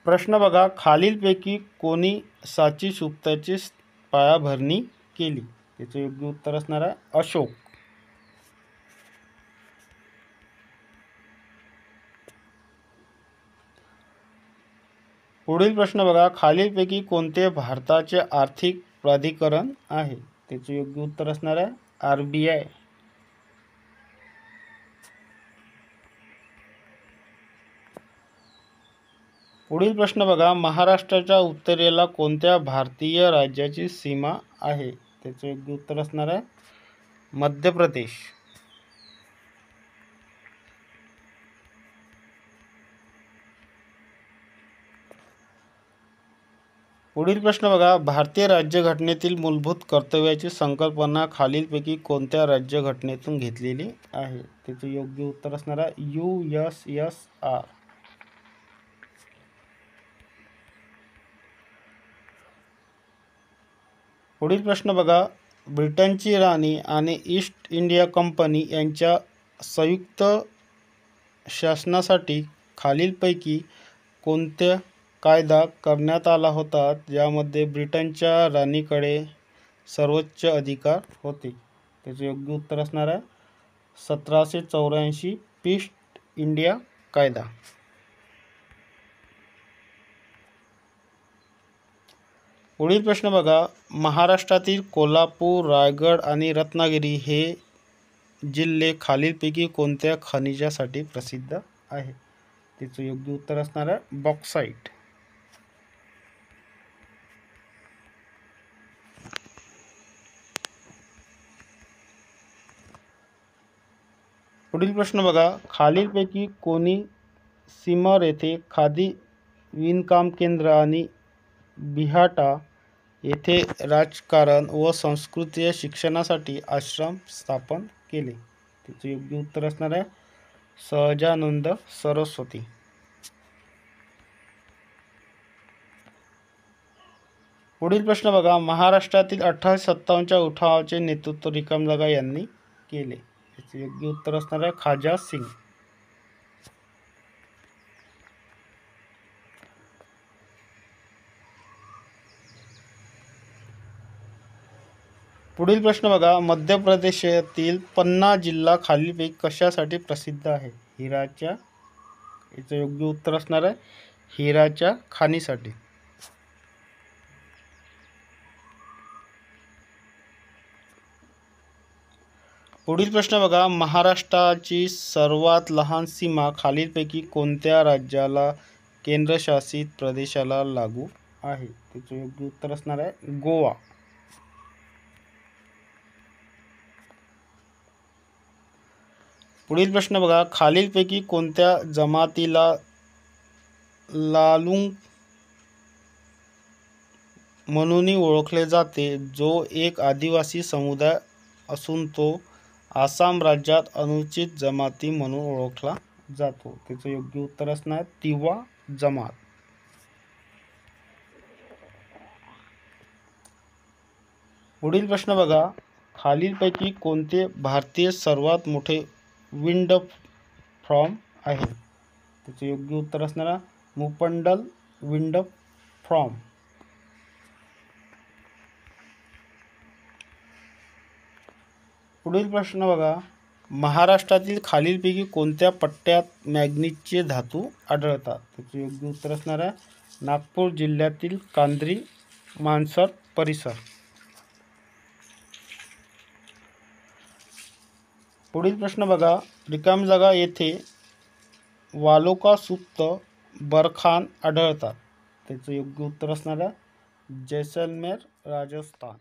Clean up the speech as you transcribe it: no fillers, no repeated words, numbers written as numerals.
प्रश्न बघा, खालीलपैकी कोणी सांची स्तूपाची पायाभरणी केली? त्याचं योग्य उत्तर असणार आहे अशोक. पुढील प्रश्न बघा, खालीलपैकी कोणते भारताचे आर्थिक प्राधिकरण आहे? त्याचे योग्य उत्तर असणार आहे RBI. पुढील प्रश्न बघा, महाराष्ट्राच्या उत्तरेला कोणत्या भारतीय राज्याची सीमा आहे? त्याचे योग्य उत्तर असणार आहे मध्य प्रदेश. पुढील प्रश्न बघा, भारतीय राज्यघटनेतील मूलभूत कर्तव्याची संकल्पना खालीलपैकी कोणत्या राज्यघटनेतून घेतलेली आहे? त्याचे योग्य उत्तर असणार आहे USSR. पुढील प्रश्न बघा, ब्रिटनची राणी आणि ईस्ट इंडिया कंपनी यांच्या संयुक्त शासनासाठी खालीलपैकी कोणत्या कायदा करण्यात आला होता ज्यामध्ये ब्रिटनच्या राणीकडे सर्वोच्च अधिकार होते? त्याचे योग्य उत्तर असणार आहे 1784 ईस्ट इंडिया कायदा. पुढील प्रश्न बघा, महाराष्ट्रातील कोल्हापूर, रायगड आणि रत्नागिरी हे जिल्हे खालीलपैकी कोणत्या खनिजासाठी प्रसिद्ध आहे? त्याचं योग्य उत्तर असणार आहे बॉक्साईट. पुढील प्रश्न बघा, खालीलपैकी कोणी सिमर येथे खादी विणकाम केंद्र आणि बिहाटा येथे राजकारण व संस्कृतीय शिक्षणासाठी आश्रम स्थापन केले? त्याचे योग्य उत्तर असणार आहे सहजानंद सरस्वती. पुढील प्रश्न बघा, महाराष्ट्रातील 1857च्या उठावाचे नेतृत्व रिकामजगा यांनी केले? त्याचे योग्य उत्तर असणार आहे खाजा सिंग. पुढील प्रश्न बघा, मध्य प्रदेशातील पन्ना जिल्हा खालीलपैकी कशासाठी प्रसिद्ध आहे? हिराच्या, याचं योग्य उत्तर असणार आहे हिराच्या खाणीसाठी. पुढील प्रश्न बघा, महाराष्ट्राची सर्वात लहान सीमा खालीलपैकी कोणत्या राज्याला केंद्रशासित प्रदेशाला लागू आहे? त्याचं योग्य उत्तर असणार आहे गोवा. पुढील प्रश्न बघा, खालीलपैकी कोणत्या जमातीला लालुंग म्हणून ओळखले जाते जो एक आदिवासी समुदाय असून तो आसाम राज्यात अनुसूचित जमाती म्हणून ओळखला जातो? त्याचं योग्य उत्तर असणार तिवा जमात. पुढील प्रश्न बघा, खालीलपैकी कोणते भारतीय सर्वात मोठे विंड फार्म आहे? त्याचं योग्य उत्तर असणार मुपंडल विंड फार्म. पुढील प्रश्न बघा, महाराष्ट्रातील खालीलपैकी कोणत्या पट्ट्यात मॅंगनीजचे धातू आढळतात? त्याचे योग्य उत्तर असणार आहे नागपूर जिल्ह्यातील कांद्री मानसर परिसर. पुढील प्रश्न बघा, रिकामजगा येथे वालुका सुप्त बरखान आढळतात? त्याचं योग्य उत्तर असणार आहे जैसलमेर राजस्थान.